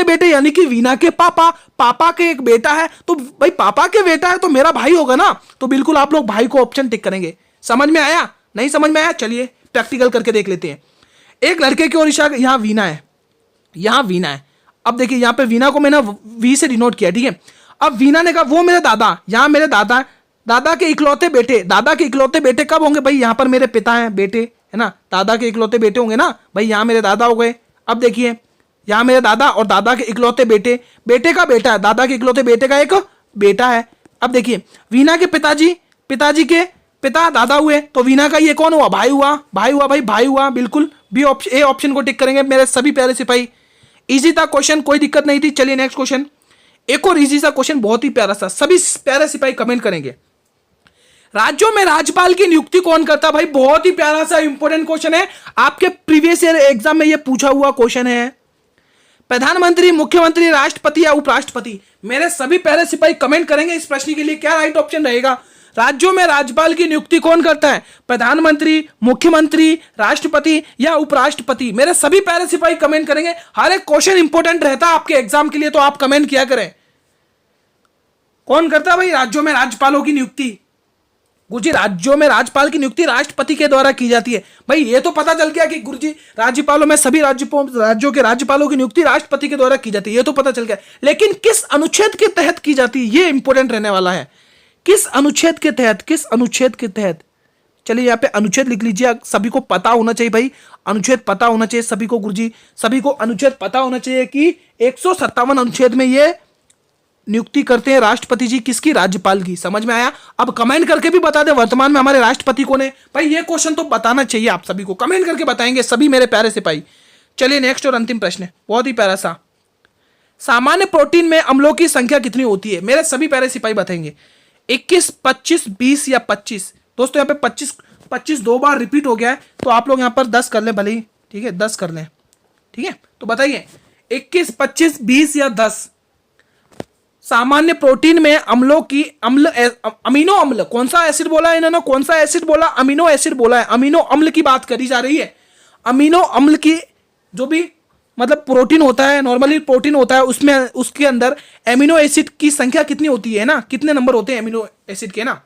बेटे यानी कि वीना के पापा के एक बेटा है। तो भाई पापा के बेटा है तो मेरा भाई होगा ना। तो बिल्कुल आप लोग भाई को ऑप्शन टिक करेंगे। समझ में आया? नहीं समझ में आया? चलिए प्रैक्टिकल करके देख लेते हैं। एक लड़के की ओर इशारा, यहां वीना है, अब देखिए यहां पे वीना को मैंने वी से डिनोट किया, ठीक है। अब वीना ने कहा वो मेरे दादा, यहां मेरे दादा के इकलौते बेटे कब होंगे? भाई यहां पर मेरे पिता हैं, बेटे है ना, दादा के इकलौते बेटे होंगे ना भाई, यहां मेरे दादा हो गए। अब देखिए यहां मेरे दादा और दादा के इकलौते बेटे का बेटा है, दादा के इकलौते बेटे का एक बेटा है। अब देखिए वीना के पिताजी के पिता दादा हुए, तो वीना का ये कौन हुआ? भाई हुआ। बिल्कुल बी ए ऑप्शन को टिक करेंगे मेरे सभी प्यारे सिपाही। इजी था क्वेश्चन, कोई दिक्कत नहीं थी। चलिए नेक्स्ट क्वेश्चन, एक और इजी सा क्वेश्चन, बहुत ही प्यारा सा, सभी प्यारे सिपाही कमेंट करेंगे। राज्यों में राज्यपाल की नियुक्ति कौन करता? भाई बहुत ही प्यारा सा इंपॉर्टेंट क्वेश्चन है, आपके प्रीवियस ईयर एग्जाम में यह पूछा हुआ क्वेश्चन है। प्रधानमंत्री, मुख्यमंत्री, राष्ट्रपति या उपराष्ट्रपति? मेरे सभी प्यारे सिपाही कमेंट करेंगे इस प्रश्न के लिए क्या राइट ऑप्शन रहेगा। राज्यों में राज्यपाल की नियुक्ति कौन करता है? प्रधानमंत्री, मुख्यमंत्री, राष्ट्रपति या उपराष्ट्रपति? मेरे सभी प्यारे सिपाही कमेंट करेंगे। हर एक क्वेश्चन इंपॉर्टेंट रहता है आपके एग्जाम के लिए, तो आप कमेंट किया करें। कौन करता है भाई राज्यों में राज्यपालों की नियुक्ति? गुरुजी राज्यों में राज्यपाल की नियुक्ति राष्ट्रपति के द्वारा की जाती है। भाई ये तो पता चल गया कि गुरुजी राज्यपालों में सभी राज्यों के राज्यपालों की नियुक्ति राष्ट्रपति के द्वारा की जाती है, ये तो पता चल गया। लेकिन किस अनुच्छेद के तहत की जाती है, ये इंपॉर्टेंट रहने वाला है। किस अनुच्छेद के तहत? चलिए यहाँ पे अनुच्छेद लिख लीजिए, सभी को पता होना चाहिए भाई, अनुच्छेद पता होना चाहिए सभी को। गुरुजी सभी को अनुच्छेद पता होना चाहिए कि 157 अनुच्छेद में ये नियुक्ति करते हैं राष्ट्रपति जी, किसकी? राज्यपाल की। समझ में आया? अब कमेंट करके भी बता दें वर्तमान में हमारे राष्ट्रपति कौन है। भाई ये क्वेश्चन तो बताना चाहिए, आप सभी को कमेंट करके बताएंगे सभी मेरे प्यारे सिपाही। चलिए नेक्स्ट और अंतिम प्रश्न, बहुत ही प्यारा सा। सामान्य प्रोटीन में अम्लों की संख्या कितनी होती है? मेरे सभी प्यारे सिपाही बताएंगे। 21, 25, 20 या 25? दोस्तों यहाँ पे 25 दो बार रिपीट हो गया है, तो आप लोग यहाँ पर 10 कर लें भले ही, ठीक है, 10 कर लें, ठीक है। तो बताइए 21, 25, 20 या 10? सामान्य प्रोटीन में अम्लों की अमीनो अम्ल, कौन सा एसिड बोला है इन्होंने? कौन सा एसिड बोला? अमीनो एसिड बोला है। अमीनो अम्ल की बात करी जा रही है। अमीनो अम्ल की जो भी मतलब प्रोटीन होता है, नॉर्मली प्रोटीन होता है, उसमें उसके अंदर एमिनो एसिड की संख्या कितनी होती है ना, कितने नंबर होते हैं एमिनो एसिड के ना?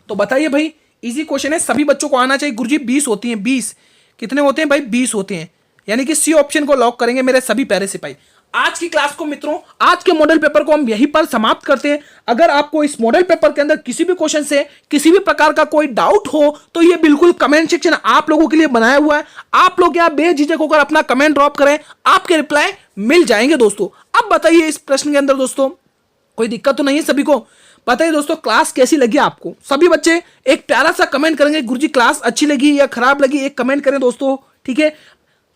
तो बताइए भाई, इजी क्वेश्चन है, सभी बच्चों को आना चाहिए। गुरुजी 20 होती हैं। 20 कितने होते हैं भाई? 20 होते हैं, यानी कि सी ऑप्शन को लॉक करेंगे मेरे सभी प्यारे सिपाही। आज की क्लास को मित्रों, आज के मॉडल पेपर को हम यहीं पर समाप्त करते हैं। अगर आपको इस मॉडल पेपर के अंदर किसी भी क्वेश्चन से किसी भी प्रकार का कोई डाउट हो तो ये बिल्कुल कमेंट सेक्शन आप लोगों के लिए बनाया हुआ है। आप लोग यहाँ बेझिझक होकर अपना कमेंट ड्रॉप करें, आपके रिप्लाई मिल जाएंगे दोस्तों। अब बताइए इस प्रश्न के अंदर दोस्तों कोई दिक्कत तो नहीं है? सभी को बताइए दोस्तों क्लास कैसी लगी आपको? सभी बच्चे एक प्यारा सा कमेंट करेंगे, गुरुजी क्लास अच्छी लगी या खराब लगी, एक कमेंट करें दोस्तों, ठीक है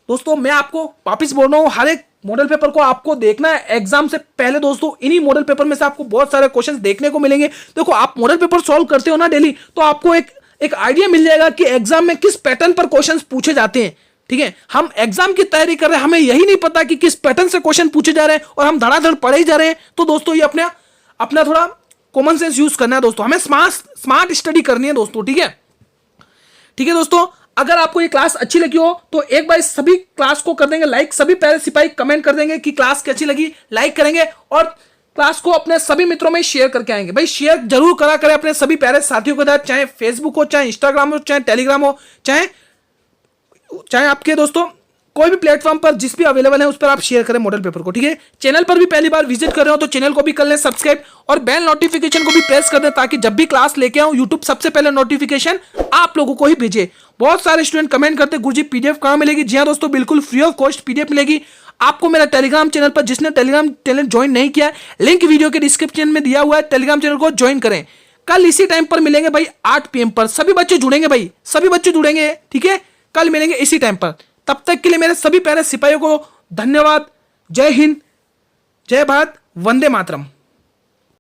दोस्तों। मैं आपको वापिस बोल रहा हूँ, हर एक मॉडल पेपर को आपको देखना है एग्जाम से पहले दोस्तों। इन्हीं मॉडल पेपर में से आपको बहुत सारे क्वेश्चंस देखने को मिलेंगे। देखो आप मॉडल पेपर सॉल्व करते हो ना डेली, तो आपको एक आइडिया मिल जाएगा कि एग्जाम में किस पैटर्न पर क्वेश्चंस पूछे जाते हैं, ठीक है। हम एग्जाम की तैयारी कर रहे हैं, हमें यही नहीं पता कि किस पैटर्न से क्वेश्चन पूछे जा रहे हैं और हम धड़ाधड़ पढ़े ही जा रहे हैं। तो दोस्तों ये अपना थोड़ा कॉमन सेंस यूज करना है दोस्तों, हमें स्मार्ट स्टडी करनी है दोस्तों, ठीक है दोस्तों। अगर आपको ये क्लास अच्छी लगी हो तो एक बार सभी क्लास को कर देंगे लाइक, सभी प्यारे सिपाही कमेंट कर देंगे कि क्लास कैसी लगी, लाइक करेंगे और क्लास को अपने सभी मित्रों में शेयर करके आएंगे। भाई शेयर जरूर करा करें अपने सभी प्यारे साथियों के साथ, चाहे फेसबुक हो, चाहे इंस्टाग्राम हो, चाहे टेलीग्राम हो, चाहे चाहे आपके दोस्तों कोई भी प्लेटफॉर्म पर जिस भी अवेलेबल है उस पर आप शेयर करें मॉडल पेपर को, ठीक है। चैनल पर भी पहली बार विजिट कर रहे हो तो चैनल को भी कर लें सब्सक्राइब और बेल नोटिफिकेशन को भी प्रेस कर दें, ताकि जब भी क्लास लेके आऊं यूट्यूब सबसे पहले नोटिफिकेशन आप लोगों को ही भेजे। बहुत सारे स्टूडेंट कमेंट करते गुरुजी पीडीएफ कहां मिलेगी। जी हाँ दोस्तों, बिल्कुल फ्री ऑफ कॉस्ट पीडीएफ मिलेगी आपको मेरा टेलीग्राम चैनल पर। जिसने टेलीग्राम चैनल ज्वाइन नहीं किया, लिंक वीडियो के डिस्क्रिप्शन में दिया हुआ है, टेलीग्राम चैनल को ज्वाइन करें। कल इसी टाइम पर मिलेंगे भाई 8 PM पर, सभी बच्चे जुड़ेंगे भाई, सभी बच्चे जुड़ेंगे, ठीक है। कल मिलेंगे इसी टाइम पर। तब तक के लिए मेरे सभी प्यारे सिपाहियों को धन्यवाद। जय हिंद, जय भारत, वंदे मातरम।